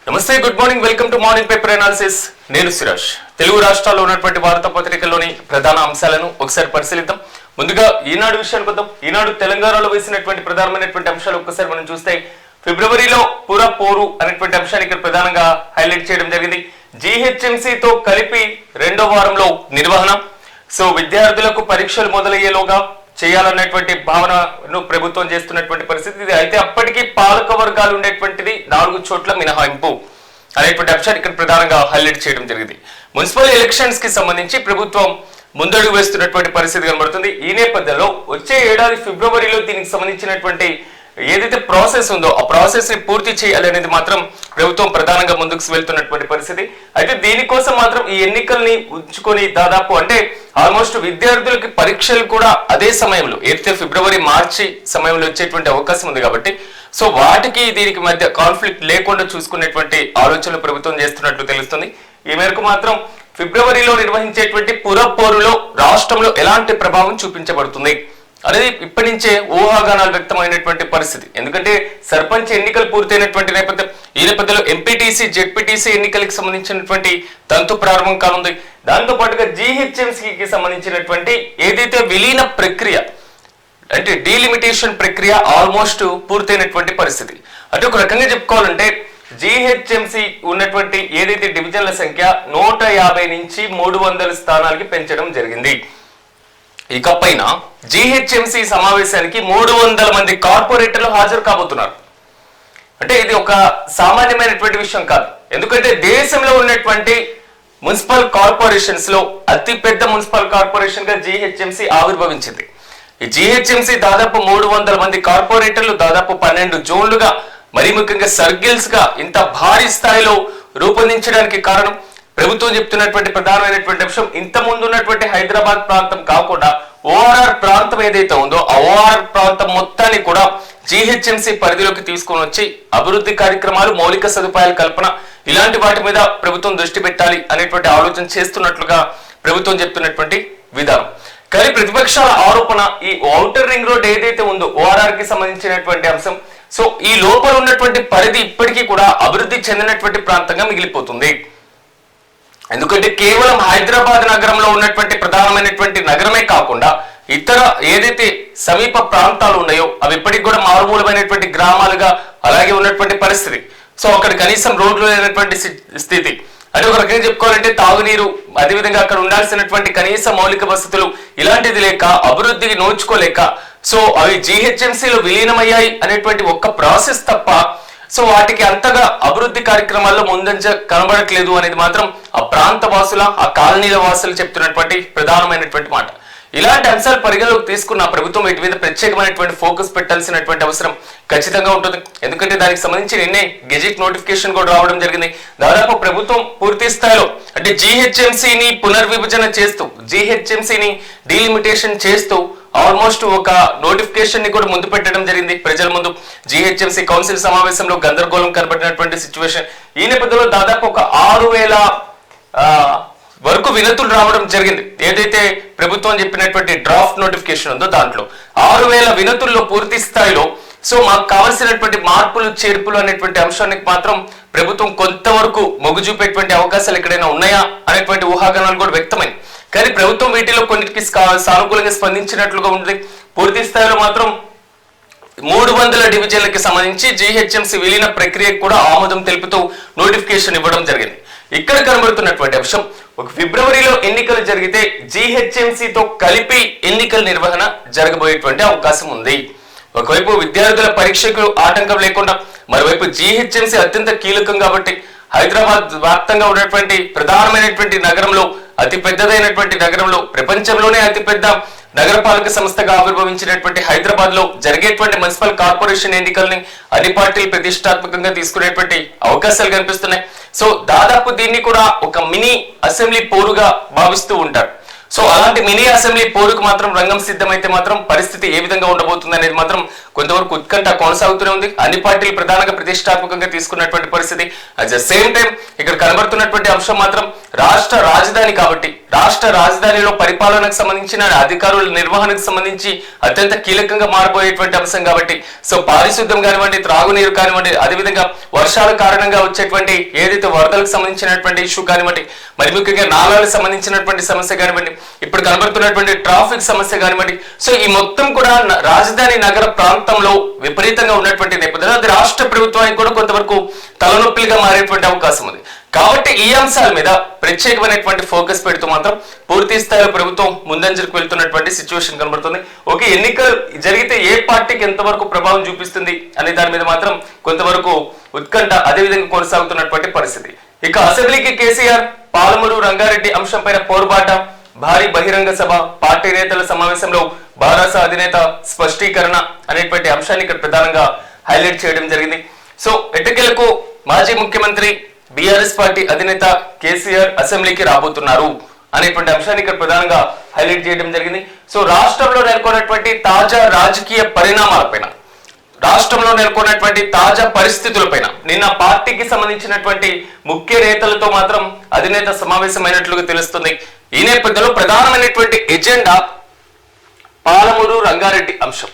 నమస్తే, good morning, welcome to morning paper analysis. నేను సిరాజ్. తెలుగు రాష్ట్రాల్లో ఉన్నటువంటి వార్తాపత్రికల్లోని ప్రధాన అంశాలను ఒకసారి పరిశీలిద్దాం. ముందుగా ఈనాడు విషయానికి వద్దాం. ఈనాడు తెలంగాణలో వేసినటువంటి ప్రధానమైనటువంటి అంశాలు ఒక్కసారి మనం చూస్తే, ఫిబ్రవరిలో పుర పోరు అనేటువంటి అంశాన్ని ఇక్కడ ప్రధానంగా హైలైట్ చేయడం జరిగింది. జీహెచ్ఎంసీతో కలిపి రెండో వారంలో నిర్వహణ. సో విద్యార్థులకు పరీక్షలు మొదలయ్యేలోగా చేయాలన్నటువంటి భావనను ప్రభుత్వం చేస్తున్నటువంటి పరిస్థితి. అయితే అప్పటికీ పాలక వర్గాలు ఉండేటువంటిది 4 చోట్ల మినహాయింపు అనేటువంటి అంశాన్ని ఇక్కడ ప్రధానంగా హైలైట్ చేయడం జరిగింది. మున్సిపల్ ఎలక్షన్స్ కి సంబంధించి ప్రభుత్వం ముందడుగు వేస్తున్నటువంటి పరిస్థితి కనబడుతుంది. ఈ నేపథ్యంలో వచ్చే ఏడాది ఫిబ్రవరిలో దీనికి సంబంధించినటువంటి ఏదైతే ప్రాసెస్ ఉందో ఆ ప్రాసెస్ ని పూర్తి చేయాలి అనేది మాత్రం ప్రభుత్వం ప్రధానంగా ముందుకు వెళ్తున్నటువంటి పరిస్థితి. అయితే దీనికోసం మాత్రం ఈ ఎన్నికల్ని ఉంచుకొని దాదాపు అంటే ఆల్మోస్ట్ విద్యార్థులకి పరీక్షలు కూడా అదే సమయంలో ఏదైతే ఫిబ్రవరి మార్చి సమయంలో వచ్చేటువంటి అవకాశం ఉంది కాబట్టి సో వాటికి దీనికి మధ్య కాన్ఫ్లిక్ట్ లేకుండా చూసుకునేటువంటి ఆలోచనలు ప్రభుత్వం చేస్తున్నట్లు తెలుస్తుంది. ఈ మేరకు మాత్రం ఫిబ్రవరిలో నిర్వహించేటువంటి పుర పోరులో రాష్ట్రంలో ఎలాంటి ప్రభావం చూపించబడుతుంది అనేది ఇప్పటి నుంచే ఊహాగానాలు వ్యక్తమైనటువంటి పరిస్థితి. ఎందుకంటే సర్పంచ్ ఎన్నికలు పూర్తయినటువంటి నేపథ్యం, ఈ నేపథ్యంలో ఎంపీటీసీ జెడ్పీటీసీ ఎన్నికలకు సంబంధించినటువంటి తంతు ప్రారంభం కానుంది. దాంతో పాటుగా జీహెచ్ఎంసీకి సంబంధించినటువంటి ఏదైతే విలీన ప్రక్రియ అంటే డీలిమిటేషన్ ప్రక్రియ ఆల్మోస్ట్ పూర్తయినటువంటి పరిస్థితి. అంటే ఒక రకంగా చెప్పుకోవాలంటే జీహెచ్ఎంసీ ఉన్నటువంటి ఏదైతే డివిజన్ల సంఖ్య 150 నుంచి 300 స్థానాలకి పెంచడం జరిగింది. ఇకపైన జీహెచ్ఎంసీ సమావేశానికి 300 మంది కార్పొరేటర్లు హాజరు కాబోతున్నారు. అంటే ఇది ఒక సామాన్యమైనటువంటి విషయం కాదు. ఎందుకంటే దేశంలో ఉన్నటువంటి మున్సిపల్ కార్పొరేషన్స్ లో అతిపెద్ద మున్సిపల్ కార్పొరేషన్ గా జీహెచ్ఎంసీ ఆవిర్భవించింది. ఈ జీహెచ్ఎంసీ దాదాపు 300 మంది కార్పొరేటర్లు దాదాపు 12 జోన్లుగా మరీ ముఖ్యంగా సర్కిల్స్ గా ఇంత భారీ స్థాయిలో రూపొందించడానికి కారణం ప్రభుత్వం చెప్తున్నటువంటి ప్రధానమైనటువంటి అంశం, ఇంత ముందు ఉన్నటువంటి హైదరాబాద్ ప్రాంతం కాకుండా ఓఆర్ఆర్ ప్రాంతం ఏదైతే ఉందో ఆ ఓఆర్ఆర్ ప్రాంతం మొత్తాన్ని కూడా జీహెచ్ఎంసీ పరిధిలోకి తీసుకొని వచ్చి అభివృద్ధి కార్యక్రమాలు, మౌలిక సదుపాయాల కల్పన ఇలాంటి వాటి మీద ప్రభుత్వం దృష్టి పెట్టాలి అనేటువంటి ఆలోచన చేస్తున్నట్లుగా ప్రభుత్వం చెప్తున్నటువంటి విధానం. కానీ ప్రతిపక్షాల ఆరోపణ ఈ ఔటర్ రింగ్ రోడ్ ఏదైతే ఉందో ఓఆర్ఆర్ కి సంబంధించినటువంటి అంశం, సో ఈ లోపల ఉన్నటువంటి పరిధి ఇప్పటికీ కూడా అభివృద్ధి చెందినటువంటి ప్రాంతంగా మిగిలిపోతుంది. ఎందుకంటే కేవలం హైదరాబాద్ నగరంలో ఉన్నటువంటి ప్రధానమైనటువంటి నగరమే కాకుండా ఇతర ఏదైతే సమీప ప్రాంతాలు ఉన్నాయో అవి ఇప్పటికి కూడా మారుమూలమైనటువంటి గ్రామాలుగా అలాగే ఉన్నటువంటి పరిస్థితి. సో అక్కడ కనీసం రోడ్లు లేనటువంటి స్థితి. అంటే ఒక రకంగా చెప్పుకోవాలంటే తాగునీరు, అదేవిధంగా అక్కడ ఉండాల్సినటువంటి కనీస మౌలిక వసతులు ఇలాంటిది లేక అభివృద్ధికి నోచుకోలేక సో అవి జీహెచ్ఎంసీలో విలీనమయ్యాయి అనేటువంటి ఒక్క ప్రాసెస్ తప్ప సో వాటికి అంతగా అభివృద్ధి కార్యక్రమాల్లో ముందంజ కనబడట్లేదు అనేది మాత్రం ఆ ప్రాంత వాసుల, ఆ కాలనీల వాసులు చెప్తున్నటువంటి ప్రధానమైనటువంటి మాట. ఇలాంటి అంశాలు పరిగణలోకి తీసుకున్న ప్రభుత్వం వీటి మీద ప్రత్యేకమైనటువంటి ఫోకస్ పెట్టాల్సినటువంటి అవసరం ఖచ్చితంగా ఉంటుంది. ఎందుకంటే దానికి సంబంధించి నిన్నే గెజెట్ నోటిఫికేషన్ కూడా రావడం జరిగింది. దాదాపు ప్రభుత్వం పూర్తి స్థాయిలో అంటే జీహెచ్ఎంసీని పునర్విభజన చేస్తూ, జీహెచ్ఎంసీని డీలిమిటేషన్ చేస్తూ ఆల్మోస్ట్ ఒక నోటిఫికేషన్ ని కూడా ముందు పెట్టడం జరిగింది ప్రజల ముందు. జీహెచ్ఎంసీ కౌన్సిల్ సమావేశంలో గందరగోళం కనబడినటువంటి సిచ్యువేషన్. ఈ నేపథ్యంలో దాదాపు ఒక 6000 వరకు వినతులు రావడం జరిగింది. ఏదైతే ప్రభుత్వం చెప్పినటువంటి డ్రాఫ్ట్ నోటిఫికేషన్ ఉందో దాంట్లో 6000 వినతుల్లో పూర్తి స్థాయిలో సో మాకు కావాల్సినటువంటి మార్పులు, చేర్పులు అనేటువంటి అంశానికి మాత్రం ప్రభుత్వం కొంతవరకు మొగ్గు చూపేటువంటి అవకాశాలు ఎక్కడైనా ఉన్నాయా అనేటువంటి ఊహాగానాలు కూడా వ్యక్తమైంది. కానీ ప్రభుత్వం వీటిలో కొన్నిటికి సానుకూలంగా స్పందించినట్లుగా ఉంది. పూర్తి స్థాయిలో మాత్రం 300 డివిజన్లకి సంబంధించి జీహెచ్ఎంసీ విలీన ప్రక్రియకు కూడా ఆమోదం తెలుపుతూ నోటిఫికేషన్ ఇవ్వడం జరిగింది. ఇక్కడ కనబడుతున్నటువంటి అంశం, ఒక ఫిబ్రవరిలో ఎన్నికలు జరిగితే జీహెచ్ఎంసీతో కలిపి ఎన్నికల నిర్వహణ జరగబోయేటువంటి అవకాశం ఉంది. ఒకవైపు విద్యార్థుల పరీక్షకు ఆటంకం లేకుండా, మరోవైపు జీహెచ్ఎంసీ అత్యంత కీలకం కాబట్టి హైదరాబాద్ వ్యాప్తంగా ఉన్నటువంటి ప్రధానమైనటువంటి నగరంలో, అతి పెద్దదైనటువంటి నగరంలో, ప్రపంచంలోనే అతిపెద్ద నగరపాలక సంస్థగా ఆవిర్భవించినటువంటి హైదరాబాద్ లో జరిగేటువంటి మున్సిపల్ కార్పొరేషన్ ఎన్నికల్ని అన్ని పార్టీలు ప్రతిష్టాత్మకంగా తీసుకునేటువంటి అవకాశాలు కనిపిస్తున్నాయి. సో దాదాపు దీన్ని కూడా ఒక మినీ అసెంబ్లీ పోరుగా భావిస్తూ ఉంటారు. సో అలాంటి మినీ అసెంబ్లీ పోరుకు మాత్రం రంగం సిద్ధమైతే మాత్రం పరిస్థితి ఏ విధంగా ఉండబోతుంది అనేది మాత్రం కొంతవరకు ఉత్కంఠ కొనసాగుతూనే ఉంది. అన్ని పార్టీలు ప్రధానంగా ప్రతిష్టాత్మకంగా తీసుకున్నటువంటి పరిస్థితి. అట్ ద సేమ్ టైం ఇక్కడ కనబడుతున్నటువంటి అంశం మాత్రం రాష్ట్ర రాజధాని కాబట్టి రాష్ట్ర రాజధానిలో పరిపాలనకు సంబంధించిన అధికారుల నిర్వహణకు సంబంధించి అత్యంత కీలకంగా మారబోయేటువంటి అంశం కాబట్టి సో పారిశుద్ధ్యం కానివ్వండి, త్రాగునీరు కానివ్వండి, అదేవిధంగా వర్షాల కారణంగా వచ్చేటువంటి ఏదైతే వరదలకు సంబంధించినటువంటి ఇష్యూ కానివ్వండి, మరి ముఖ్యంగా నాలాలకు సంబంధించినటువంటి సమస్య కానివ్వండి, ఇప్పుడు కనబడుతున్నటువంటి ట్రాఫిక్ సమస్య కానివ్వండి, సో ఈ మొత్తం కూడా రాజధాని నగర ప్రాంతంలో విపరీతంగా ఉన్నటువంటి నేపథ్యంలో అది రాష్ట్ర ప్రభుత్వానికి కూడా కొంతవరకు తలనొప్పిగా మారేటువంటి అవకాశం ఉంది. కాబట్టి ఈ అంశాల మీద ప్రత్యేకమైనటువంటి ఫోకస్ పెడుతూ మాత్రం పూర్తి స్థాయిలో ప్రభుత్వం ముందంజలకు వెళ్తున్నటువంటి సిచ్యువేషన్ కనబడుతుంది. ఓకే, ఎన్నికలు జరిగితే ఏ పార్టీకి ఎంతవరకు ప్రభావం చూపిస్తుంది అనే దాని మీద మాత్రం కొంతవరకు ఉత్కంఠ అదేవిధంగా కొనసాగుతున్నటువంటి పరిస్థితి. ఇక అసెంబ్లీకి కేసీఆర్ పాలమూరు రంగారెడ్డి అంశంపైన పోరుబాట, భారీ బహిరంగ సభ, పార్టీ నేతల సమావేశంలో భారత అధినేత స్పష్టీకరణ అనేటువంటి అంశాన్ని ఇక్కడ ప్రధానంగా హైలైట్ చేయడం జరిగింది. సో ఎట్టకేలకు మాజీ ముఖ్యమంత్రి బీఆర్ఎస్ పార్టీ అధినేత కేసీఆర్ అసెంబ్లీకి రాబోతున్నారు అనేటువంటి అంశాన్ని ఇక్కడ ప్రధానంగా హైలైట్ చేయడం జరిగింది. సో రాష్ట్రంలో నెలకొన్నటువంటి తాజా రాజకీయ పరిణామాలపైన, రాష్ట్రంలో నెలకొన్నటువంటి తాజా పరిస్థితులపైన నిన్న పార్టీకి సంబంధించినటువంటి ముఖ్య నేతలతో మాత్రం అధినేత సమావేశమైనట్లుగా తెలుస్తుంది. ఈ నేపథ్యంలో ప్రధానమైనటువంటి ఎజెండా పాలమూరు రంగారెడ్డి అంశం.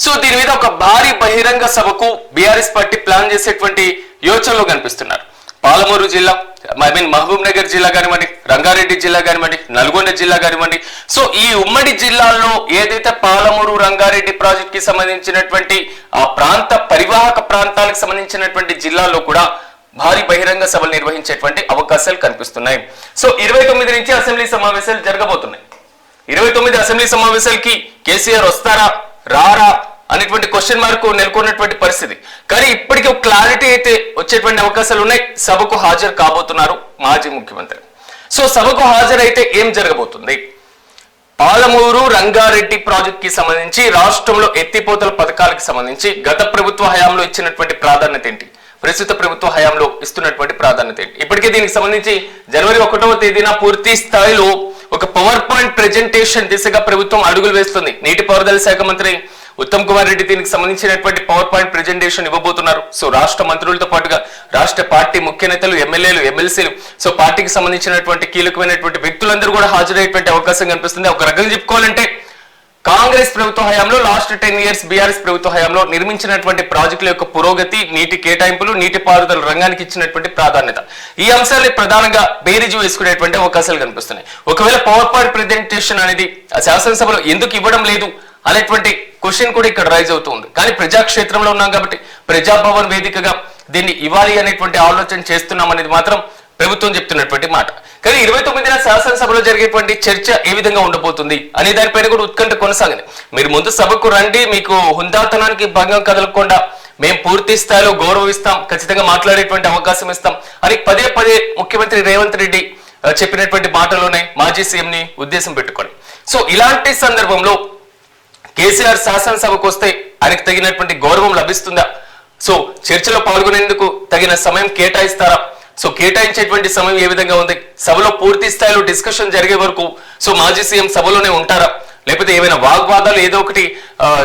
సో దీని మీద ఒక భారీ బహిరంగ సభకు బీఆర్ఎస్ పార్టీ ప్లాన్ చేసేటువంటి యోచనలో కనిపిస్తున్నారు. పాలమూరు జిల్లా, మహబూబ్ నగర్ జిల్లా కానివ్వండి, రంగారెడ్డి జిల్లా కానివ్వండి, నల్గొండ జిల్లా కానివ్వండి, సో ఈ ఉమ్మడి జిల్లాల్లో ఏదైతే పాలమూరు రంగారెడ్డి ప్రాజెక్ట్ కి సంబంధించినటువంటి ఆ ప్రాంత పరివాహక ప్రాంతాలకు సంబంధించినటువంటి జిల్లాల్లో కూడా భారీ బహిరంగ సభలు నిర్వహించేటువంటి అవకాశాలు కనిపిస్తున్నాయి. సో 29 నుంచి అసెంబ్లీ సమావేశాలు జరగబోతున్నాయి. 29 అసెంబ్లీ సమావేశాలకి కేసీఆర్ వస్తారా రారా అనేటువంటి క్వశ్చన్ మార్క్ నెలకొన్నటువంటి పరిస్థితి. కానీ ఇప్పటికీ ఒక క్లారిటీ అయితే వచ్చేటువంటి అవకాశాలు ఉన్నాయి. సభకు హాజరు కాబోతున్నారు మాజీ ముఖ్యమంత్రి. సో సభకు హాజరైతే ఏం జరగబోతుంది? పాలమూరు రంగారెడ్డి ప్రాజెక్ట్ కి సంబంధించి రాష్ట్రంలో ఎత్తిపోతల పథకాలకు సంబంధించి గత ప్రభుత్వ హయాంలో ఇచ్చినటువంటి ప్రాధాన్యత ఏంటి, ప్రస్తుత ప్రభుత్వ హయాంలో ఇస్తున్నటువంటి ప్రాధాన్యత ఏంటి? ఇప్పటికే దీనికి సంబంధించి జనవరి 1వ తేదీన పూర్తి స్థాయిలో ఒక పవర్ పాయింట్ ప్రెజెంటేషన్ దిశగా ప్రభుత్వం అడుగులు వేస్తుంది. నీటిపారుదల శాఖ మంత్రి ఉత్తమ్ కుమార్ రెడ్డి దీనికి సంబంధించినటువంటి పవర్ పాయింట్ ప్రెజెంటేషన్ ఇవ్వబోతున్నారు. సో రాష్ట్ర మంత్రులతో పాటుగా రాష్ట్ర పార్టీ ముఖ్య నేతలు, ఎమ్మెల్యేలు, ఎమ్మెల్సీలు, సో పార్టీకి సంబంధించినటువంటి కీలకమైనటువంటి వ్యక్తులందరూ కూడా హాజరయ్యేటువంటి అవకాశం కనిపిస్తుంది. ఒక రకంగా చెప్పుకోవాలంటే కాంగ్రెస్ ప్రభుత్వ హయాంలో లాస్ట్ 10 ఇయర్స్ బీఆర్ఎస్ ప్రభుత్వ హయాంలో నిర్మించినటువంటి ప్రాజెక్టుల యొక్క పురోగతి, నీటి కేటాయింపులు, నీటిపారుదల రంగానికి ఇచ్చినటువంటి ప్రాధాన్యత, ఈ అంశాన్ని ప్రధానంగా బేరీజు వేసుకునేటువంటి అవకాశాలు కనిపిస్తున్నాయి. ఒకవేళ పవర్ పాయింట్ ప్రెజెంటేషన్ అనేది శాసనసభలో ఎందుకు ఇవ్వడం లేదు అనేటువంటి క్వశ్చన్ కూడా ఇక్కడ రైజ్ అవుతుంది. కానీ ప్రజాక్షేత్రంలో ఉన్నాం కాబట్టి ప్రజాభవన్ వేదికగా దీన్ని ఇవ్వాలి అనేటువంటి ఆలోచన చేస్తున్నాం అనేది మాత్రం ప్రభుత్వం చెప్తున్నటువంటి మాట. కానీ 29న శాసనసభలో జరిగేటువంటి చర్చ ఏ విధంగా ఉండబోతుంది అనే దానిపైన కూడా ఉత్కంఠ కొనసాగింది. మీరు ముందు సభకు రండి, మీకు హుందాతనానికి భంగం కదలకుండా మేము పూర్తి స్థాయిలో గౌరవిస్తాం, ఖచ్చితంగా మాట్లాడేటువంటి అవకాశం ఇస్తాం అని పదే పదే ముఖ్యమంత్రి రేవంత్ రెడ్డి చెప్పినటువంటి మాటలోనే మాజీ సీఎంని ఉద్దేశం పెట్టుకొని, సో ఇలాంటి సందర్భంలో కేసీఆర్ శాసనసభకు వస్తే ఆయనకు తగినటువంటి గౌరవం లభిస్తుందా? సో చర్చలో పాల్గొనేందుకు తగిన సమయం కేటాయిస్తారా? సో కేటాయించేటువంటి సమయం ఏ విధంగా ఉంది? సభలో పూర్తి స్థాయిలో డిస్కషన్ జరిగే వరకు సో మాజీ సీఎం సభలోనే ఉంటారా? లేకపోతే ఏమైనా వాగ్వాదాలు ఏదో ఒకటి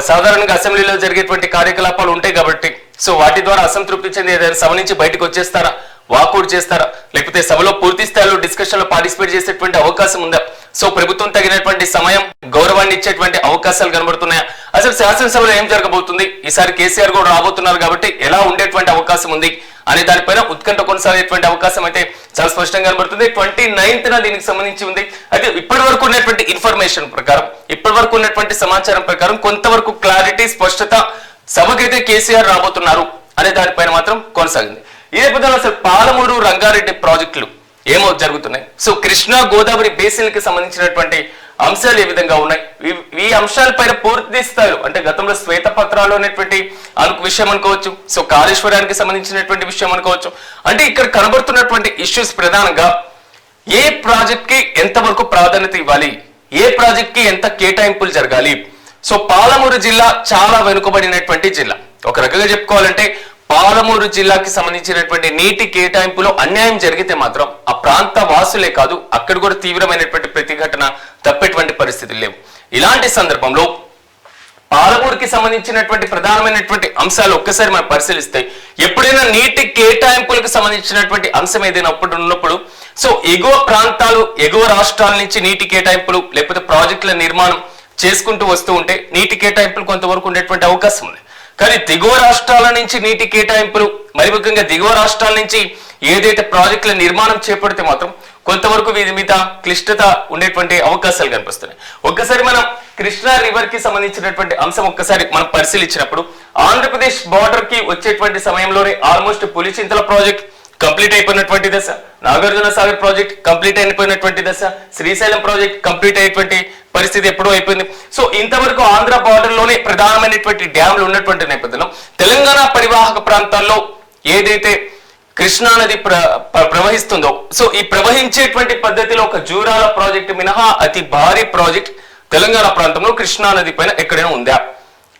సాధారణంగా అసెంబ్లీలో జరిగేటువంటి కార్యకలాపాలు ఉంటాయి కాబట్టి సో వాటి ద్వారా అసంతృప్తి చెంది ఏదైనా సభ నుంచి బయటకు వచ్చేస్తారా, వాకౌట్ చేస్తారా, లేకపోతే సభలో పూర్తి స్థాయిలో డిస్కషన్ లో పార్టిసిపేట్ చేసేటువంటి అవకాశం ఉందా? సో ప్రభుత్వం తగినటువంటి సమయం, గౌరవాన్ని ఇచ్చేటువంటి అవకాశాలు కనబడుతున్నాయా? అసలు శాసనసభలో ఏం జరగబోతుంది? ఈసారి కేసీఆర్ కూడా రాబోతున్నారు కాబట్టి ఎలా ఉండేటువంటి అవకాశం ఉంది అనే దానిపైన ఉత్కంఠ కొనసాగేటువంటి అవకాశం అయితే చాలా స్పష్టంగా కనబడుతుంది. 29న దీనికి సంబంధించి ఉంది. అయితే ఇప్పటి వరకు ఉన్నటువంటి ఇన్ఫర్మేషన్ ప్రకారం, ఇప్పటి వరకు ఉన్నటువంటి సమాచారం ప్రకారం కొంతవరకు క్లారిటీ, స్పష్టత సభకైతే కేసీఆర్ రాబోతున్నారు అనే దానిపైన మాత్రం కొనసాగింది. ఈ నేపథ్యంలో అసలు పాలమూరు రంగారెడ్డి ప్రాజెక్టులు ఏమో జరుగుతున్నాయి. సో కృష్ణా గోదావరి బేసిన్ కి సంబంధించినటువంటి అంశాలు ఏ విధంగా ఉన్నాయి, ఈ అంశాలపైన పూర్తి స్థాయిలో అంటే గతంలో శ్వేతపత్రాలు అనేటువంటి విషయం అనుకోవచ్చు, సో కాళేశ్వరానికి సంబంధించినటువంటి విషయం అనుకోవచ్చు. అంటే ఇక్కడ కనబడుతున్నటువంటి ఇష్యూస్ ప్రధానంగా ఏ ప్రాజెక్ట్ కి ఎంతవరకు ప్రాధాన్యత ఇవ్వాలి, ఏ ప్రాజెక్ట్ కి ఎంత కేటాయింపులు జరగాలి. సో పాలమూరు జిల్లా చాలా వెనుకబడినటువంటి జిల్లా. ఒక రకంగా చెప్పుకోవాలంటే పాలమూరు జిల్లాకి సంబంధించినటువంటి నీటి కేటాయింపులో అన్యాయం జరిగితే మాత్రం ఆ ప్రాంత వాసులే కాదు అక్కడ కూడా తీవ్రమైనటువంటి ప్రతిఘటన తప్పేటువంటి పరిస్థితులు లేవు. ఇలాంటి సందర్భంలో పాలమూరుకి సంబంధించినటువంటి ప్రధానమైనటువంటి అంశాలు ఒక్కసారి మనం పరిశీలిస్తే, ఎప్పుడైనా నీటి కేటాయింపులకు సంబంధించినటువంటి అంశం ఏదైనా ఉన్నప్పుడు సో ఎగువ ప్రాంతాలు ఎగువ రాష్ట్రాల నుంచి నీటి కేటాయింపులు లేకపోతే ప్రాజెక్టుల నిర్మాణం చేసుకుంటూ వస్తూ ఉంటే నీటి కేటాయింపులు కొంతవరకు ఉండేటువంటి అవకాశం ఉంది. కానీ దిగువ రాష్ట్రాల నుంచి నీటి కేటాయింపులు, మరి ముఖ్యంగా దిగువ రాష్ట్రాల నుంచి ఏదైతే ప్రాజెక్టుల నిర్మాణం చేపడితే మాత్రం కొంతవరకు వీరి మీద క్లిష్టత ఉండేటువంటి అవకాశాలు కనిపిస్తున్నాయి. ఒక్కసారి మనం కృష్ణా రివర్ కి సంబంధించినటువంటి అంశం ఒక్కసారి మనం పరిశీలించినప్పుడు, ఆంధ్రప్రదేశ్ బార్డర్ కి వచ్చేటువంటి సమయంలోనే ఆల్మోస్ట్ పులిచింతల ప్రాజెక్ట్ కంప్లీట్ అయిపోయినటువంటి దశ, నాగార్జున సాగర్ ప్రాజెక్ట్ కంప్లీట్ అయిపోయినటువంటి దశ, శ్రీశైలం ప్రాజెక్ట్ కంప్లీట్ అయ్యేటువంటి పరిస్థితి ఎప్పుడూ అయిపోయింది. సో ఇంతవరకు ఆంధ్ర బార్డర్ లోనే ప్రధానమైనటువంటి డ్యామ్లు ఉన్నటువంటి నేపథ్యంలో తెలంగాణ పరివాహక ప్రాంతాల్లో ఏదైతే కృష్ణా నది ప్రవహిస్తుందో, సో ఈ ప్రవహించేటువంటి పద్ధతిలో ఒక జూరాల ప్రాజెక్టు మినహా అతి భారీ ప్రాజెక్ట్ తెలంగాణ ప్రాంతంలో కృష్ణా నది పైన ఎక్కడైనా ఉందా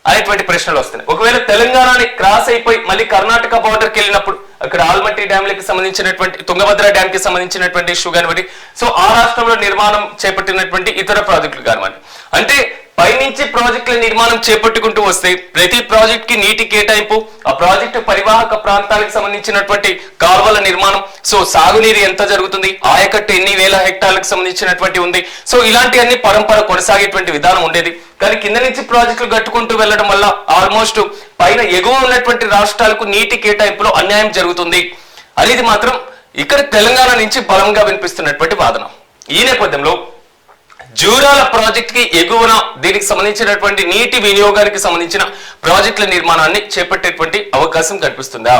అనేటువంటి ప్రశ్నలు వస్తున్నాయి. ఒకవేళ తెలంగాణని క్రాస్ అయిపోయి మళ్ళీ కర్ణాటక బార్డర్కి వెళ్ళినప్పుడు అక్కడ ఆల్మట్టి డ్యామ్లకి సంబంధించినటువంటి తుంగభద్ర డ్యామ్ కి సంబంధించినటువంటి ఇష్యూ కానివ్వండి, సో ఆ రాష్ట్రంలో నిర్మాణం చేపట్టినటువంటి ఇతర ప్రాజెక్టులు కానివ్వండి, అంటే పైనుంచి ప్రాజెక్టుల నిర్మాణం చేపట్టుకుంటూ వస్తే ప్రతి ప్రాజెక్ట్ కి నీటి కేటాయింపు, ఆ ప్రాజెక్టు పరివాహక ప్రాంతాలకు సంబంధించినటువంటి కాల్వల నిర్మాణం, సో సాగునీరు ఎంత జరుగుతుంది, ఆయకట్టు ఎన్ని వేల హెక్టార్లకు సంబంధించినటువంటి ఉంది, సో ఇలాంటి అన్ని పరంపర కొనసాగేటువంటి విధానం ఉండేది. కానీ కింద నుంచి ప్రాజెక్టులు కట్టుకుంటూ వెళ్ళడం వల్ల ఆల్మోస్ట్ పైన ఎగువ ఉన్నటువంటి రాష్ట్రాలకు నీటి కేటాయింపులో అన్యాయం జరుగుతుంది అనేది మాత్రం ఇక్కడ తెలంగాణ నుంచి బలంగా వినిపిస్తున్నటువంటి వాదన. ఈ నేపథ్యంలో జూరాల ప్రాజెక్ట్ కి ఎగువన దీనికి సంబంధించినటువంటి నీటి వినియోగానికి సంబంధించిన ప్రాజెక్టుల నిర్మాణాన్ని చేపట్టేటువంటి అవకాశం కనిపిస్తుందా,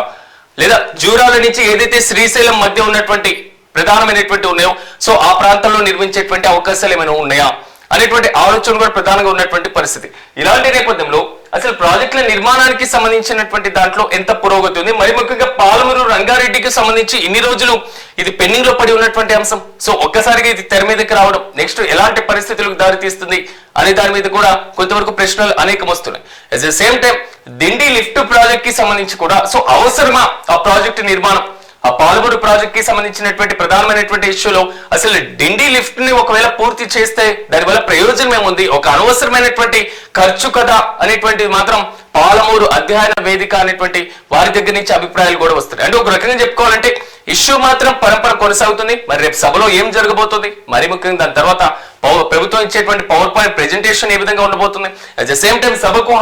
లేదా జూరాల నుంచి ఏదైతే శ్రీశైలం మధ్య ఉన్నటువంటి ప్రధానమైనటువంటి ఉన్నాయో సో ఆ ప్రాంతంలో నిర్మించేటువంటి అవకాశాలు ఏమైనా ఉన్నాయా అనేటువంటి ఆలోచన కూడా ప్రధానంగా ఉన్నటువంటి పరిస్థితి. ఇలాంటి నేపథ్యంలో అసలు ప్రాజెక్టుల నిర్మాణానికి సంబంధించినటువంటి దాంట్లో ఎంత పురోగతి ఉంది, మరి ముఖ్యంగా పాలమూరు రంగారెడ్డికి సంబంధించి ఇన్ని రోజులు ఇది పెండింగ్ లో పడి ఉన్నటువంటి అంశం, సో ఒక్కసారిగా ఇది తెర మీదకి రావడం నెక్స్ట్ ఎలాంటి పరిస్థితులకు దారి తీస్తుంది అనే దాని మీద కూడా కొంతవరకు ప్రశ్నలు అనేకం వస్తున్నాయి. At the same time Dindi lift project కి సంబంధించి కూడా సో అవసరమా ఆ ప్రాజెక్టు నిర్మాణం, ఆ పాలమూరు ప్రాజెక్ట్ కి సంబంధించినటువంటి ప్రధానమైనటువంటి ఇష్యూలో అసలు డిండి లిఫ్ట్ ని ఒకవేళ పూర్తి చేస్తే దానివల్ల ప్రయోజనం ఏముంది, ఒక అనవసరమైనటువంటి ఖర్చు కదా అనేటువంటిది మాత్రం పాలమూరు అధ్యయన వేదిక అనేటువంటి వారి దగ్గర నుంచి అభిప్రాయాలు కూడా వస్తున్నాయి. అంటే ఒక రకంగా చెప్పుకోవాలంటే ఇష్యూ మాత్రం పరంపర కొనసాగుతుంది. మరి రేపు సభలో ఏం జరగబోతుంది, మరి ముఖ్యంగా దాని తర్వాత ప్రభుత్వం ఇచ్చేటువంటి పవర్ పాయింట్ ప్రెజెంటేషన్ ఏ విధంగా ఉండబోతుంది, అట్ ద సేమ్ టైం సభకు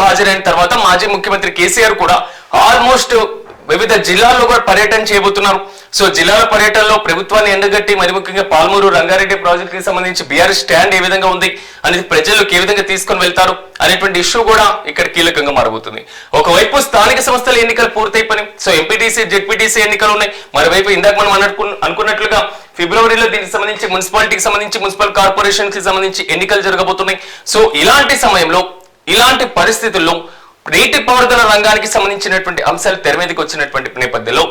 హాజరైన తర్వాత మాజీ ముఖ్యమంత్రి కేసీఆర్ కూడా ఆల్మోస్ట్ వివిధ జిల్లాల్లో కూడా పర్యటన చేయబోతున్నారు. సో జిల్లాల పర్యటనలో ప్రభుత్వాన్ని ఎండగట్టి మరి ముఖ్యంగా పాలమూరు రంగారెడ్డి ప్రాజెక్ట్ కి సంబంధించి బీఆర్ఎస్ స్టాండ్ ఏ విధంగా ఉంది అనేది ప్రజలకు ఏ విధంగా తీసుకొని వెళ్తారు అనేటువంటి ఇష్యూ కూడా ఇక్కడ కీలకంగా మారబోతుంది. ఒకవైపు స్థానిక సంస్థల ఎన్నికలు పూర్తయిపోయి, సో ఎంపీటీసీ జెడ్పీటీసీ ఎన్నికలు ఉన్నాయి, మరోవైపు ఇందాక మనం అనుకున్నట్లుగా ఫిబ్రవరిలో దీనికి సంబంధించి మున్సిపాలిటీకి సంబంధించి మున్సిపల్ కార్పొరేషన్ కి సంబంధించి ఎన్నికలు జరగబోతున్నాయి. సో ఇలాంటి సమయంలో ఇలాంటి పరిస్థితుల్లో నీటిపారుదల రంగానికి సంబంధించినటువంటి అంశాలు తెర మీదకి వచ్చినటువంటి నేపథ్యంలో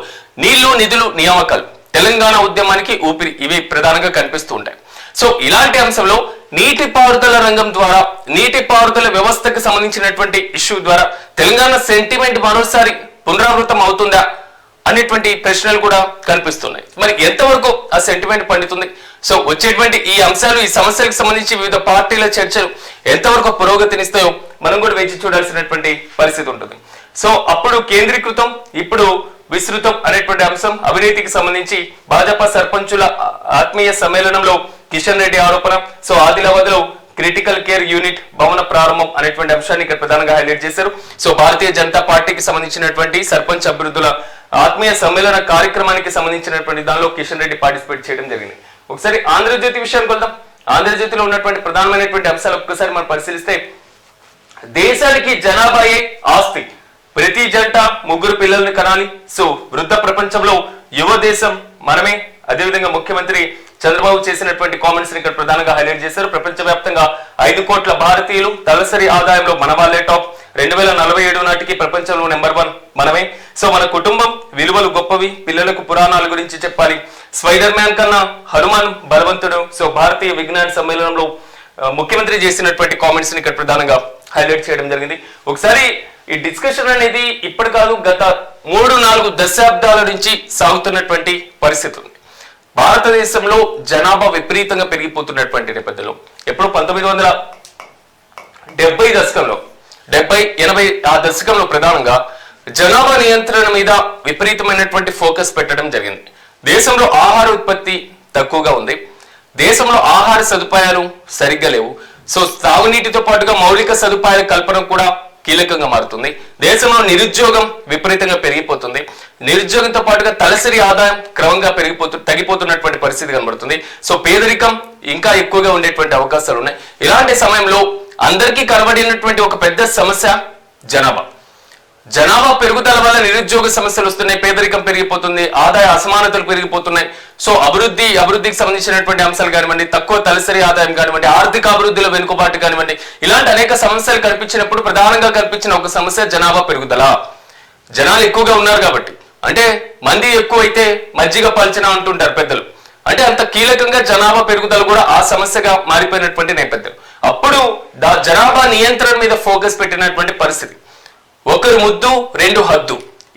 నీళ్లు నిధులు నియామకాలు తెలంగాణ ఉద్యమానికి ఊపిరి, ఇవి ప్రధానంగా కనిపిస్తూ ఉంటాయి. సో ఇలాంటి అంశంలో నీటిపారుదల రంగం ద్వారా నీటిపారుదల వ్యవస్థకు సంబంధించినటువంటి ఇష్యూ ద్వారా తెలంగాణ సెంటిమెంట్ మరోసారి పునరావృతం అవుతుందా అనేటువంటి ప్రశ్నలు కూడా కనిపిస్తున్నాయి. మరి ఎంతవరకు ఆ సెంటిమెంట్ పండుతుంది, సో వచ్చేటువంటి ఈ అంశాలు ఈ సమస్యలకు సంబంధించి వివిధ పార్టీల చర్చలు ఎంతవరకు పురోగతినిస్తాయో మనం కూడా వేచి చూడాల్సినటువంటి పరిస్థితి ఉంటుంది. సో అప్పుడు కేంద్రీకృతం ఇప్పుడు విస్తృతం అనేటువంటి అంశం, అవినీతికి సంబంధించి భాజపా సర్పంచుల ఆత్మీయ సమ్మేళనంలో కిషన్ రెడ్డి ఆరోపణ, సో ఆదిలాబాద్ లో క్రిటికల్ కేర్ యూనిట్ భవన ప్రారంభం అనేటువంటి అంశాన్ని ఇక్కడ ప్రధానంగా హైలైట్ చేశారు. సో భారతీయ జనతా పార్టీకి సంబంధించినటువంటి సర్పంచ్ అభివృద్ధుల ఆత్మీయ సమ్మేళన కార్యక్రమానికి సంబంధించినటువంటి దానిలో కిషన్ రెడ్డి పార్టిసిపేట్ చేయడం జరిగింది. ఒకసారి ఆంధ్రజ్యోతి విషయానికి వెళ్దాం. ఆంధ్రజ్యోతిలో ఉన్నటువంటి ప్రధానమైనటువంటి అంశాలు ఒక్కసారి మనం పరిశీలిస్తే, దేశానికి జనాభాయే ఆస్తి, ప్రతి జంట 3 పిల్లల్ని కనాలి, సో వృద్ధ ప్రపంచంలో యువ దేశం మనమే. అదేవిధంగా ముఖ్యమంత్రి చంద్రబాబు చేసినటువంటి కామెంట్స్ ఇక్కడ ప్రధానంగా హైలైట్ చేశారు. ప్రపంచవ్యాప్తంగా 5 కోట్ల భారతీయులు, తలసరి ఆదాయంలో మన వాళ్ళే టాప్, 2047 నాటికి ప్రపంచంలో నెంబర్ 1 మనమే. సో మన కుటుంబం విలువలు గొప్పవి, పిల్లలకు పురాణాల గురించి చెప్పాలి, స్పైడర్ మ్యాన్ కన్నా హనుమాన్ బలవంతుడు. సో భారతీయ విజ్ఞాన సమ్మేళనంలో ముఖ్యమంత్రి చేసినటువంటి కామెంట్స్ ఇక్కడ ప్రధానంగా హైలైట్ చేయడం జరిగింది. ఒకసారి ఈ డిస్కషన్ అనేది ఇప్పుడు కాదు, గత 3-4 దశాబ్దాల నుంచి సాగుతున్నటువంటి పరిస్థితి ఉంది. భారతదేశంలో జనాభా విపరీతంగా పెరిగిపోతున్నటువంటి నేపథ్యంలో ఎప్పుడు 1970 దశకంలో 70-80 ఆ దశకంలో ప్రధానంగా జనాభా నియంత్రణ మీద విపరీతమైనటువంటి ఫోకస్ పెట్టడం జరిగింది. దేశంలో ఆహార ఉత్పత్తి తక్కువగా ఉంది, దేశంలో ఆహార సదుపాయాలు సరిగ్గా లేవు. సో తాగునీటితో పాటుగా మౌలిక సదుపాయాల కల్పన కూడా కీలకంగా మారుతుంది. దేశంలో నిరుద్యోగం విపరీతంగా పెరిగిపోతుంది, నిరుద్యోగంతో పాటుగా తలసరి ఆదాయం క్రమంగా తగ్గిపోతున్నటువంటి పరిస్థితి కనబడుతుంది. సో పేదరికం ఇంకా ఎక్కువగా ఉండేటువంటి అవకాశాలు ఉన్నాయి. ఇలాంటి సమయంలో అందరికీ కనబడినటువంటి ఒక పెద్ద సమస్య జనాభా పెరుగుదల వల్ల నిరుద్యోగ సమస్యలు వస్తున్నాయి, పేదరికం పెరిగిపోతుంది, ఆదాయ అసమానతలు పెరిగిపోతున్నాయి. సో అభివృద్ధికి సంబంధించినటువంటి అంశాలు కానివ్వండి, తక్కువ తలసరి ఆదాయం కానివ్వండి, ఆర్థిక అభివృద్ధిలో వెనుకబాటు కానివ్వండి, ఇలాంటి అనేక సమస్యలు కనిపించినప్పుడు ప్రధానంగా కనిపించిన ఒక సమస్య జనాభా పెరుగుదల. జనాలు ఎక్కువగా ఉన్నారు కాబట్టి, అంటే మంది ఎక్కువైతే మజ్జిగ పల్చన అంటుంటారు పెద్దలు, అంటే అంత కీలకంగా జనాభా పెరుగుదల కూడా ఆ సమస్యగా మారిపోయినటువంటి నేపథ్యం. అప్పుడు జనాభా నియంత్రణ మీద ఫోకస్ పెట్టినటువంటి పరిస్థితి. ఒకరు ముద్దు రెండు హద్దు,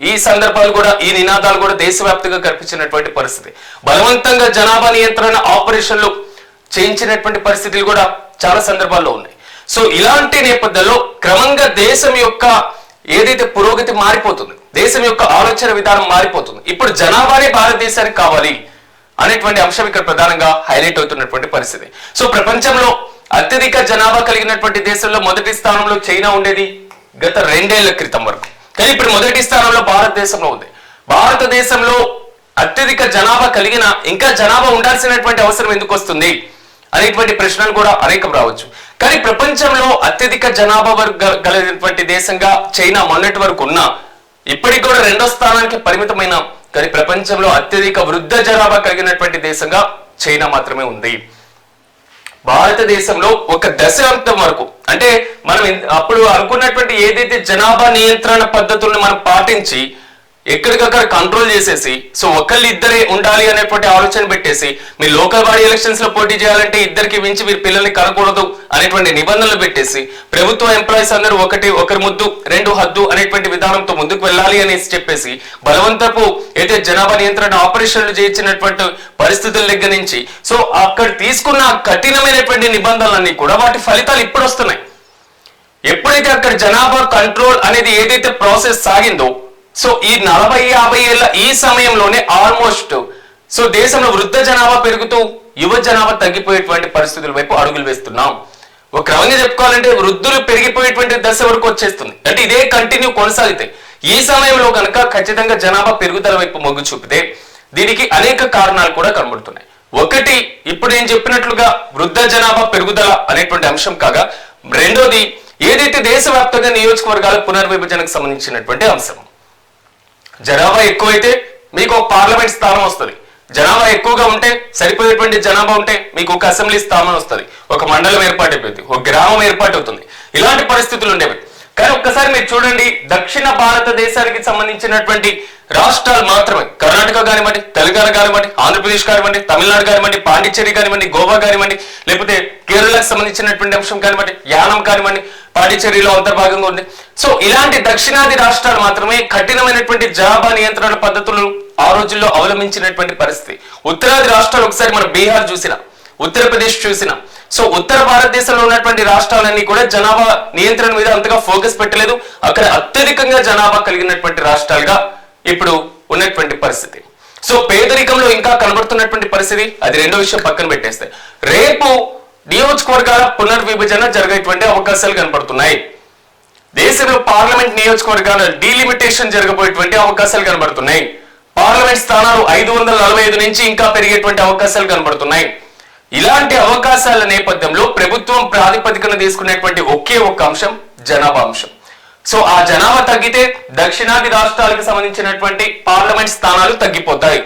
ఈ సందర్భాలు కూడా, ఈ నినాదాలు కూడా దేశవ్యాప్తంగా కనిపించినటువంటి పరిస్థితి. బలవంతంగా జనాభా నియంత్రణ ఆపరేషన్లు చేయించినటువంటి పరిస్థితులు కూడా చాలా సందర్భాల్లో ఉన్నాయి. సో ఇలాంటి నేపథ్యంలో క్రమంగా దేశం యొక్క ఏదైతే పురోగతి మారిపోతుంది, దేశం యొక్క ఆలోచన విధానం మారిపోతుంది. ఇప్పుడు జనాభానే భారతదేశానికి కావాలి అనేటువంటి అంశం ఇక్కడ ప్రధానంగా హైలైట్ అవుతున్నటువంటి పరిస్థితి. సో ప్రపంచంలో అత్యధిక జనాభా కలిగినటువంటి దేశంలో మొదటి స్థానంలో చైనా ఉండేది గత 2 ఏళ్ల క్రితం వరకు, కానీ ఇప్పుడు మొదటి స్థానంలో భారతదేశంలో ఉంది. భారతదేశంలో అత్యధిక జనాభా కలిగిన ఇంకా జనాభా ఉండాల్సినటువంటి అవసరం ఎందుకు వస్తుంది అనేటువంటి ప్రశ్నలు కూడా అనేకం రావచ్చు. కానీ ప్రపంచంలో అత్యధిక జనాభా కలిగినటువంటి దేశంగా చైనా మొన్నటి వరకు ఉన్నా ఇప్పటికి కూడా 2వ స్థానానికి పరిమితమైన, కానీ ప్రపంచంలో అత్యధిక వృద్ధ జనాభా కలిగినటువంటి దేశంగా చైనా మాత్రమే ఉంది. భారతదేశంలో ఒక దశాబ్దం వరకు, అంటే మనం అప్పుడు అనుకున్నటువంటి ఏదైతే జనాభా నియంత్రణ పద్ధతుల్ని మనం పాటించి ఎక్కడికక్కడ కంట్రోల్ చేసేసి, సో ఇద్దరే ఉండాలి అనేటువంటి ఆలోచన పెట్టేసి, మీరు లోకల్ బాడీ ఎలక్షన్స్ లో పోటీ చేయాలంటే ఇద్దరికి మించి మీరు పిల్లల్ని కనకూడదు అనేటువంటి నిబంధనలు పెట్టేసి, ప్రభుత్వ ఎంప్లాయీస్ అందరూ ఒకరి ముద్దు రెండు హద్దు అనేటువంటి విధానంతో ముందుకు వెళ్ళాలి అనేసి చెప్పేసి బలవంతపు అయితే జనాభా నియంత్రణ ఆపరేషన్లు చేయించినటువంటి పరిస్థితుల దగ్గర నుంచి, సో అక్కడ తీసుకున్న కఠినమైనటువంటి నిబంధనలన్నీ కూడా వాటి ఫలితాలు ఇప్పుడు వస్తున్నాయి. ఎప్పుడైతే అక్కడ జనాభా కంట్రోల్ అనేది ఏదైతే ప్రాసెస్ సాగిందో, సో ఈ 40-50 ఏళ్ల ఈ సమయంలోనే ఆల్మోస్ట్ సో దేశంలో వృద్ధ జనాభా పెరుగుతూ యువ జనాభా తగ్గిపోయేటువంటి పరిస్థితుల వైపు అడుగులు వేస్తున్నాం. ఒక క్రమంగా చెప్పుకోవాలంటే వృద్ధులు పెరిగిపోయేటువంటి దశ వరకు వచ్చేస్తుంది. అంటే ఇదే కంటిన్యూ కొనసాగితే ఈ సమయంలో కనుక ఖచ్చితంగా జనాభా పెరుగుదల వైపు మొగ్గు చూపితే దీనికి అనేక కారణాలు కూడా కనబడుతున్నాయి. ఒకటి, ఇప్పుడు నేను చెప్పినట్లుగా వృద్ధ జనాభా పెరుగుదల అనేటువంటి అంశం కాగా, రెండోది ఏదైతే దేశవ్యాప్తంగా నియోజకవర్గాల పునర్విభజనకు సంబంధించినటువంటి అంశం. జనాభా ఎక్కువైతే మీకు ఒక పార్లమెంట్ స్థానం వస్తుంది, జనాభా ఎక్కువగా ఉంటే సరిపోయేటువంటి జనాభా ఉంటే మీకు ఒక అసెంబ్లీ స్థానం వస్తుంది, ఒక మండలం ఏర్పాటైపోయింది, ఒక గ్రామం ఏర్పాటవుతుంది. ఇలాంటి పరిస్థితులు ఉండేవి. కానీ ఒక్కసారి మీరు చూడండి, దక్షిణ భారతదేశానికి సంబంధించినటువంటి రాష్ట్రాలు మాత్రమే, కర్ణాటక కానివ్వండి, తెలంగాణ కానివ్వండి, ఆంధ్రప్రదేశ్ కానివ్వండి, తమిళనాడు కానివ్వండి, పాండిచ్చేరి కానివ్వండి, గోవా కానివ్వండి, లేకపోతే కేరళకు సంబంధించినటువంటి అంశం కానివ్వండి, యానం కానివ్వండి, పాండిచ్చేరిలో అంతర్భాగంగా ఉంది. సో ఇలాంటి దక్షిణాది రాష్ట్రాలు మాత్రమే కఠినమైనటువంటి జనాభా నియంత్రణ పద్ధతులు ఆ రోజుల్లో అవలంబించినటువంటి పరిస్థితి. ఉత్తరాది రాష్ట్రాలు ఒకసారి మన బీహార్ చూసినా, ఉత్తరప్రదేశ్ చూసినా, సో ఉత్తర భారతదేశంలో ఉన్నటువంటి రాష్ట్రాలన్నీ కూడా జనాభా నియంత్రణ మీద అంతగా ఫోకస్ పెట్టలేదు. అక్కడ అత్యధికంగా జనాభా కలిగినటువంటి రాష్ట్రాలుగా ఇప్పుడు ఉన్నటువంటి పరిస్థితి. సో పేదరికంలో ఇంకా కనబడుతున్నటువంటి పరిస్థితి, అది రెండో విషయం పక్కన పెట్టేస్తే, రేపు నియోజకవర్గాల పునర్విభజన జరిగేటువంటి అవకాశాలు కనబడుతున్నాయి. దేశంలో పార్లమెంట్ నియోజకవర్గాల డీలిమిటేషన్ జరగబోయేటువంటి అవకాశాలు కనబడుతున్నాయి. పార్లమెంట్ స్థానాలు 545 నుంచి ఇంకా పెరిగేటువంటి అవకాశాలు కనబడుతున్నాయి. ఇలాంటి అవకాశాల నేపథ్యంలో ప్రభుత్వం ప్రాతిపదికన తీసుకునేటువంటి ఒకే ఒక్క అంశం జనాభా అంశం. సో ఆ జనాభా తగ్గితే దక్షిణాది రాష్ట్రాలకు సంబంధించినటువంటి పార్లమెంట్ స్థానాలు తగ్గిపోతాయి,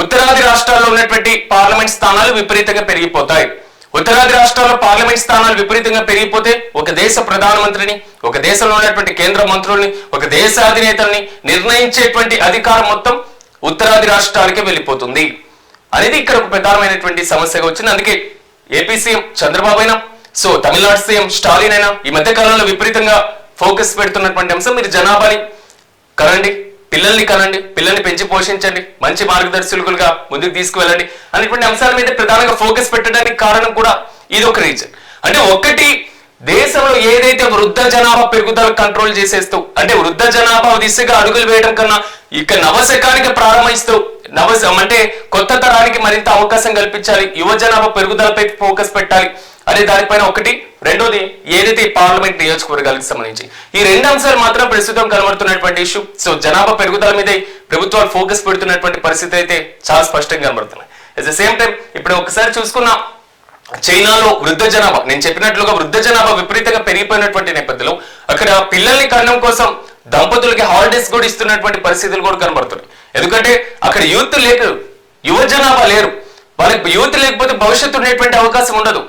ఉత్తరాది రాష్ట్రాల్లో ఉన్నటువంటి పార్లమెంట్ స్థానాలు విపరీతంగా పెరిగిపోతాయి. ఉత్తరాది రాష్ట్రాల్లో పార్లమెంట్ స్థానాలు విపరీతంగా పెరిగిపోతే ఒక దేశ ప్రధానమంత్రిని, ఒక దేశంలో ఉన్నటువంటి కేంద్ర మంత్రుల్ని, ఒక దేశ అధినేతల్ని నిర్ణయించేటువంటి అధికారం మొత్తం ఉత్తరాది రాష్ట్రాలకే వెళ్ళిపోతుంది అనేది ఇక్కడ ఒక ప్రధానమైనటువంటి సమస్యగా వచ్చింది. అందుకే ఏపీ సీఎం చంద్రబాబు అయినా, సో తమిళనాడు సీఎం స్టాలిన్ అయినా ఈ మధ్య కాలంలో విపరీతంగా ఫోకస్ పెడుతున్నటువంటి అంశం మీరు జనాభాని కనండి, పిల్లల్ని పెంచి పోషించండి, మంచి మార్గదర్శకులుగా ముందుకు తీసుకువెళ్ళండి అనేటువంటి అంశాల మీద ప్రధానంగా ఫోకస్ పెట్టడానికి కారణం కూడా ఇది ఒక రీజన్. అంటే ఒకటి, దేశంలో ఏదైతే వృద్ధ జనాభా పెరుగుదల కంట్రోల్ చేసేస్తూ, అంటే వృద్ధ జనాభా దిశగా అడుగులు వేయడం కన్నా ఇక నవశకానికి ప్రారంభిస్తూ అంటే కొత్త తరానికి మరింత అవకాశం కల్పించాలి, యువ జనాభా పెరుగుదలపై ఫోకస్ పెట్టాలి అనే దానిపైన ఒకటి. రెండోది ఏదైతే పార్లమెంట్ నియోజకవర్గాలకు సంబంధించి ఈ రెండు అంశాలు మాత్రం ప్రస్తుతం కనబడుతున్నటువంటి ఇష్యూ. సో జనాభా పెరుగుదల మీద ప్రభుత్వాలు ఫోకస్ పెడుతున్నటువంటి పరిస్థితి అయితే చాలా స్పష్టంగా కనబడుతున్నాయి. అట్ ద సేమ్ టైం ఇప్పుడు ఒకసారి చూసుకున్న చైనాలో వృద్ధ జనాభా, నేను చెప్పినట్లుగా వృద్ధ జనాభా విపరీతంగా పెరిగిపోయినటువంటి నేపథ్యంలో అక్కడ పిల్లల్ని కనడం కోసం దంపతులకి హాలిడేస్ కూడా ఇస్తున్నటువంటి పరిస్థితులు కూడా కనబడుతున్నాయి. ఎందుకంటే అక్కడ యూత్ లేరు, యువ జనాభా లేరు, వాళ్ళకి యూత్ లేకపోతే భవిష్యత్తు ఉండేటువంటి అవకాశం ఉండదు.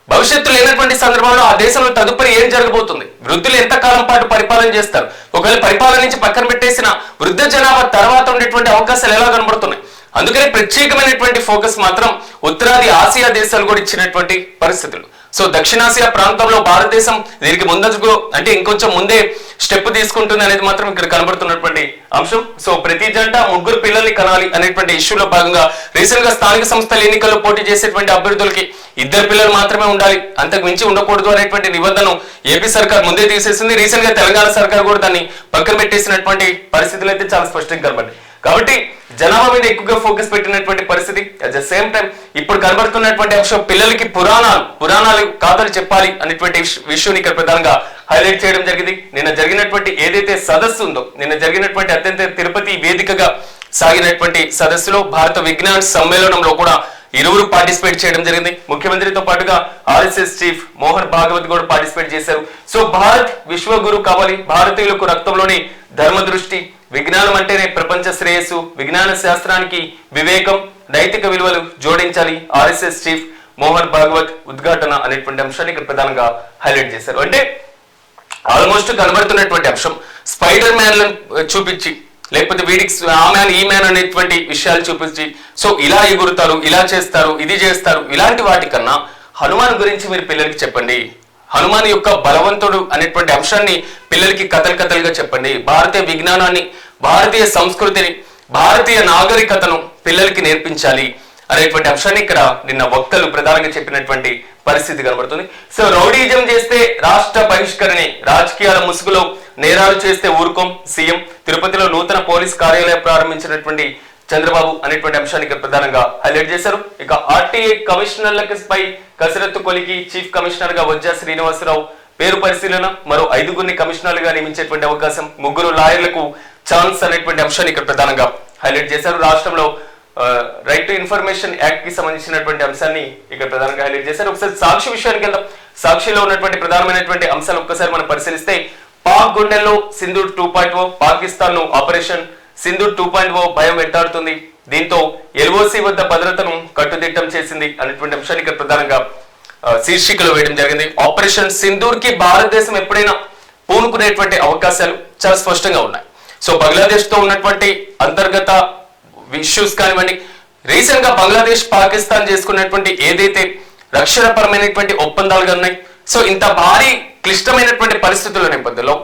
భవిష్యత్తు లేనటువంటి సందర్భంలో ఆ దేశంలో తదుపరి ఏం జరగబోతుంది, వృద్ధులు ఎంతకాలం పాటు పరిపాలన చేస్తారు, ఒకవేళ పరిపాలన నుంచి పక్కన పెట్టేసిన వృద్ధ జనాభా తర్వాత ఉండేటువంటి అవకాశాలు ఎలా కనబడుతున్నాయి. అందుకని ప్రత్యేకమైనటువంటి ఫోకస్ మాత్రం ఉత్తరాది ఆసియా దేశాలు కూడా ఇచ్చినటువంటి పరిస్థితులు. సో దక్షిణాసియా ప్రాంతంలో భారతదేశం దీనికి ముందడుగు అంటే ఇంకొంచెం ముందే స్టెప్ తీసుకుంటుంది అనేది మాత్రం ఇక్కడ కనబడుతున్నటువంటి అంశం. సో ప్రతి జంట 3 పిల్లల్ని కనాలి అనేటువంటి ఇష్యూలో భాగంగా రీసెంట్ గా స్థానిక సంస్థల ఎన్నికల్లో పోటీ చేసేటువంటి అభ్యర్థులకి 2 పిల్లలు మాత్రమే ఉండాలి, అంతకు మించి ఉండకూడదు అనేటువంటి నిబంధనను ఏపీ సర్కార్ ముందే తీసేసింది. రీసెంట్ గా తెలంగాణ సర్కార్ కూడా దాన్ని పక్కన పెట్టేసినటువంటి పరిస్థితులు అయితే చాలా స్పష్టంగా కనబడ్డాయి. కాబట్టి జనాభా మీద ఎక్కువగా ఫోకస్ పెట్టినటువంటి పరిస్థితి. అట్ ద సేమ్ టైం ఇప్పుడు కనబడుతున్నటువంటి అంశం పిల్లలకి పురాణాలు కాదని చెప్పాలి అనేటువంటి విషయాన్ని ఇక్కడ ప్రధానంగా హైలైట్ చేయడం జరిగింది. నిన్న జరిగినటువంటి ఏదైతే సదస్సు ఉందో, నిన్న జరిగినటువంటి అత్యంత తిరుపతి వేదికగా సాగినటువంటి సదస్సులో భారత విజ్ఞాన సమ్మేళనంలో కూడా 2 పార్టిసిపేట్ చేయడం జరిగింది. ముఖ్యమంత్రితో పాటుగా ఆర్ఎస్ఎస్ చీఫ్ మోహన్ భాగవత్ కూడా పార్టిసిపేట్ చేశారు. సో భారత్ విశ్వగురు కావాలి, భారతీయులకు రక్తంలోని ధర్మ దృష్టి, విజ్ఞానం అంటేనే ప్రపంచ శ్రేయస్సు, విజ్ఞాన శాస్త్రానికి వివేకం, నైతిక విలువలు జోడించాలి, ఆర్ఎస్ఎస్ చీఫ్ మోహన్ భాగవత్ ఉద్ఘాటన అనేటువంటి అంశాన్ని ఇక్కడ ప్రధానంగా హైలైట్ చేశారు. అంటే ఆల్మోస్ట్ కనబడుతున్నటువంటి అంశం స్పైడర్ మ్యాన్లను చూపించి, లేకపోతే వీడికి ఆ మ్యాన్ ఈ మ్యాన్ అనేటువంటి విషయాలు చూపించి, సో ఇలా ఎగురుతారు, ఇలా చేస్తారు, ఇది చేస్తారు, ఇలాంటి వాటికన్నా హనుమాన్ గురించి మీరు పిల్లలకి చెప్పండి, హనుమాన్ యొక్క బలవంతుడు అనేటువంటి అంశాన్ని పిల్లలకి కథలుగా చెప్పండి, భారతీయ విజ్ఞానాన్ని, భారతీయ సంస్కృతిని, భారతీయ నాగరికతను పిల్లలకి నేర్పించాలి అనేటువంటి అంశాన్ని ఇక్కడ నిన్న వక్తలు ప్రధానంగా చెప్పినటువంటి పరిస్థితి కనబడుతుంది. సో రౌడీజం చేస్తే రాష్ట్ర బహిష్కరణే, రాజకీయాల ముసుగులో నేరాలు చేస్తే ఊరుకోం, సీఎం తిరుపతిలో నూతన పోలీస్ కార్యాలయం ప్రారంభించినటువంటి చంద్రబాబు అనేటువంటి అంశాన్ని ఇక్కడ ప్రధానంగా హైలైట్ చేశారు. ఇక ఆర్టీఐ కమిషనర్లపై కసరత్తు కొలికి చీఫ్ కమిషనర్ గా వజ్జా శ్రీనివాసరావు పేరు పరిశీలన, మరో 5 కమిషనర్లుగా నియమించేటువంటి అవకాశం, 3 లాయర్లకు ఛాన్స్ అనేటువంటి అంశాన్ని ఇక్కడ ప్రధానంగా హైలైట్ చేశారు. రాష్ట్రంలో రైట్ టు ఇన్ఫర్మేషన్ యాక్ట్ కి సంబంధించినటువంటి అంశాన్ని ఇక్కడ ప్రధానంగా హైలైట్ చేశారు. ఒకసారి సాక్షి విషయానికి వెళ్దాం. సాక్షిలో ఉన్నటువంటి ప్రధానమైనటువంటి అంశాలు ఒక్కసారి మనం పరిశీలిస్తే, పాక్ గుండెల్లో సింధూర్ 2.0, పాకిస్తాన్ ను ఆపరేషన్ సింధూర్ 2.0 భయం వెంటాడుతుంది, దీంతో ఎల్ఓసి వద్ద భద్రతను కట్టుదిట్టం చేసింది అనేటువంటి అంశాన్ని ఇక్కడ ప్రధానంగా శీర్షికలో వేయడం జరిగింది. ఆపరేషన్ సింధూర్ కి భారతదేశం ఎప్పుడైనా పూనుకునేటువంటి అవకాశాలు చాలా స్పష్టంగా ఉన్నాయి. సో బంగ్లాదేశ్ తో ఉన్నటువంటి అంతర్గత ఇష్యూస్ కానివ్వండి, రీసెంట్ గా బంగ్లాదేశ్ పాకిస్తాన్ చేసుకున్నటువంటి ఏదైతే రక్షణపరమైనటువంటి ఒప్పందాలుగా ఉన్నాయి, సో ఇంత భారీ క్లిష్టమైనటువంటి పరిస్థితుల నేపథ్యంలో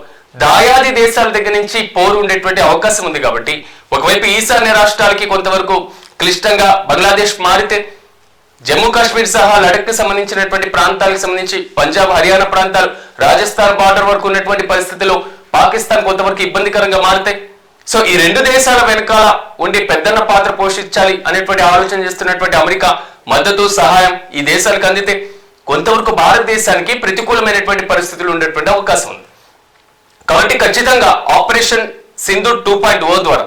దాయాది దేశాల దగ్గర నుంచి పోరు ఉండేటువంటి అవకాశం ఉంది. కాబట్టి ఒకవైపు ఈశాన్య రాష్ట్రాలకి కొంతవరకు క్లిష్టంగా బంగ్లాదేశ్ మారితే, జమ్మూ కాశ్మీర్ సహా లడక్ కి సంబంధించినటువంటి ప్రాంతాలకు సంబంధించి పంజాబ్ హర్యానా ప్రాంతాలు, రాజస్థాన్ బార్డర్ వరకు ఉన్నటువంటి పరిస్థితుల్లో పాకిస్తాన్ కొంతవరకు ఇబ్బందికరంగా మారుతాయి. సో ఈ 2 దేశాల వెనకాల ఉండి పెద్దన్న పాత్ర పోషించాలి అనేటువంటి ఆలోచన చేస్తున్నటువంటి అమెరికా మద్దతు సహాయం ఈ దేశాలకు అందితే కొంతవరకు భారతదేశానికి ప్రతికూలమైనటువంటి పరిస్థితులు ఉండేటువంటి అవకాశం ఉంది. కాబట్టి ఖచ్చితంగా ఆపరేషన్ సింధూర్ 2.0 ద్వారా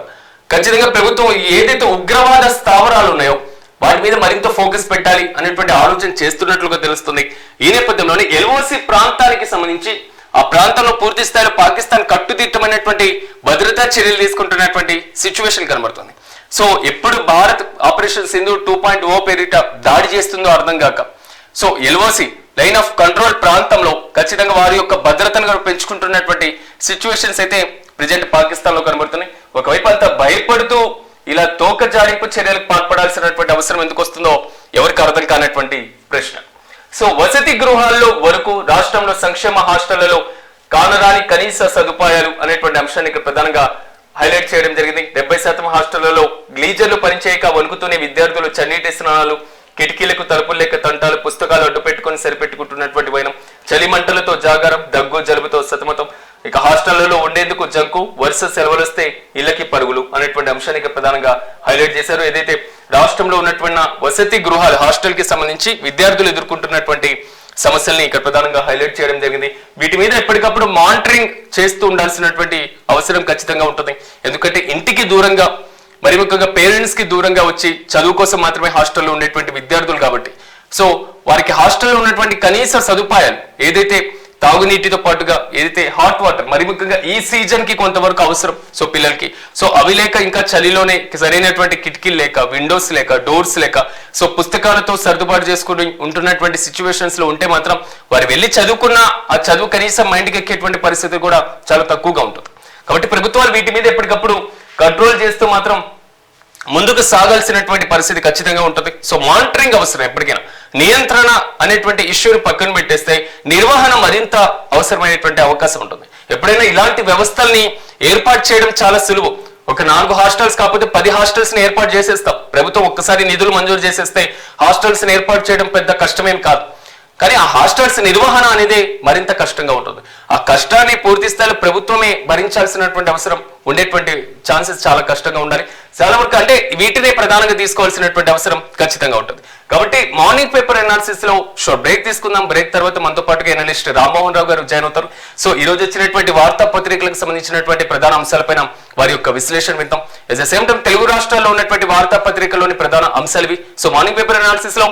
ఖచ్చితంగా ప్రభుత్వం ఏదైతే ఉగ్రవాద స్థావరాలు ఉన్నాయో వాటి మీద మరింత ఫోకస్ పెట్టాలి అనేటువంటి ఆలోచన చేస్తున్నట్లుగా తెలుస్తుంది. ఈ నేపథ్యంలోనే ఎల్ఓసి ప్రాంతానికి సంబంధించి ఆ ప్రాంతంలో పూర్తి స్థాయిలో పాకిస్తాన్ కట్టుదిట్టమైనటువంటి భద్రతా చర్యలు తీసుకుంటున్నటువంటి సిచ్యువేషన్ కనబడుతుంది. సో ఎప్పుడు భారత్ ఆపరేషన్ సింధూర్ 2.0 పేరిట దాడి చేస్తుందో అర్థం కాక, so LOC line of control ప్రాంతంలో ఖచ్చితంగా వారి యొక్క భద్రతను పెంచుకుంటున్నటువంటి సిచ్యువేషన్స్ అయితే ప్రెజెంట్ పాకిస్తాన్ లో కనబడుతున్నాయి. ఒకవైపు అంతా భయపడుతూ ఇలా తోక జాడింపు చర్యలకు పాల్పడాల్సినటువంటి అవసరం ఎందుకు వస్తుందో ఎవరికి అర్థం కానటువంటి ప్రశ్న. సో వసతి గృహాల్లో వరకు రాష్ట్రంలో సంక్షేమ హాస్టళ్లలో కానరాని కనీస సదుపాయాలు అనేటువంటి అంశాన్ని ఇక్కడ ప్రధానంగా హైలైట్ చేయడం జరిగింది. 70% హాస్టళ్లలో గ్లీజర్లు పనిచేయక వణుకుతూనే విద్యార్థులు చన్నీటి స్నానాలు, కిటికీలకు తలుపులు లేక తంటాలు, పుస్తకాలు అడ్డు పెట్టుకుని సరిపెట్టుకుంటున్నటువంటి వైనం, చలిమంటలతో జాగారం, దగ్గు జలుబుతో సతమతం, ఇక హాస్టళ్లలో ఉండేందుకు జంకు, వరుస సెలవులు వస్తే ఇళ్లకి పరుగులు అనేటువంటి అంశానికి ప్రధానంగా హైలైట్ చేశారు. ఏదైతే రాష్ట్రంలో ఉన్నటువంటి వసతి గృహాలు హాస్టల్ కి సంబంధించి విద్యార్థులు ఎదుర్కొంటున్నటువంటి సమస్యల్ని ఇక్కడ ప్రధానంగా హైలైట్ చేయడం జరిగింది. వీటి మీద ఎప్పటికప్పుడు మానిటరింగ్ చేస్తూ ఉండాల్సినటువంటి అవసరం ఖచ్చితంగా ఉంటుంది. ఎందుకంటే ఇంటికి దూరంగా, మరి ముఖ్యంగా పేరెంట్స్ కి దూరంగా వచ్చి చదువు కోసం మాత్రమే హాస్టల్లో ఉండేటువంటి విద్యార్థులు కాబట్టి సో వారికి హాస్టల్లో ఉన్నటువంటి కనీస సదుపాయాలు ఏదైతే తాగునీటితో పాటుగా ఏదైతే హాట్ వాటర్, మరి ముఖ్యంగా ఈ సీజన్ కి కొంతవరకు అవసరం సో పిల్లలకి, సో అవి లేక ఇంకా చలిలోనే సరైనటువంటి కిటికీలు లేక, విండోస్ లేక, డోర్స్ లేక, సో పుస్తకాలతో సర్దుబాటు చేసుకుని ఉంటున్నటువంటి సిచ్యువేషన్స్ లో ఉంటే మాత్రం వారు వెళ్ళి చదువుకున్న ఆ చదువు కనీసం మైండ్కి ఎక్కేటువంటి పరిస్థితి కూడా చాలా తక్కువగా ఉంటుంది. కాబట్టి ప్రభుత్వాలు వీటి మీద ఎప్పటికప్పుడు కంట్రోల్ చేస్తూ మాత్రం ముందుకు సాగాల్సినటువంటి పరిస్థితి ఖచ్చితంగా ఉంటుంది. సో మానిటరింగ్ అవసరం. ఎప్పటికైనా నియంత్రణ అనేటువంటి ఇష్యూని పక్కన పెట్టేస్తే నిర్వహణ మరింత అవసరమైనటువంటి అవకాశం ఉంటుంది. ఎప్పుడైనా ఇలాంటి వ్యవస్థల్ని ఏర్పాటు చేయడం చాలా సులువు. ఒక 4 హాస్టల్స్ కాకపోతే 10 హాస్టల్స్ ని ఏర్పాటు చేసేస్తాం. ప్రభుత్వం ఒక్కసారి నిధులు మంజూరు చేసేస్తే హాస్టల్స్ ని ఏర్పాటు చేయడం పెద్ద కష్టమేం కాదు. కానీ ఆ హాస్టల్స్ నిర్వహణ అనేది మరింత కష్టంగా ఉంటుంది. ఆ కష్టాన్ని పూర్తి స్థాయిలో ప్రభుత్వమే భరించాల్సినటువంటి అవసరం ఉండేటువంటి ఛాన్సెస్ చాలా కష్టంగా ఉండాలి. చాలా వరకు అంటే వీటినే ప్రధానంగా తీసుకోవాల్సినటువంటి అవసరం ఖచ్చితంగా ఉంటుంది. కాబట్టి మార్నింగ్ పేపర్ అనాలిసిస్ లో షార్ట్ బ్రేక్ తీసుకుందాం. బ్రేక్ తర్వాత మనతో పాటుగా అనలిస్ట్ రామ్మోహన్ రావు గారు జాయిన్ అవుతారు. సో ఈ రోజు వచ్చినటువంటి వార్తా పత్రికలకు సంబంధించినటువంటి ప్రధాన అంశాలపైన వారి యొక్క విశ్లేషణ వింటాం. At the same time Telugu రాష్ట్రాల్లో ఉన్నటువంటి వార్తా పత్రికల్లోని ప్రధాన అంశాలు ఇవి. సో మార్నింగ్ పేపర్ అనాలిసిస్ లో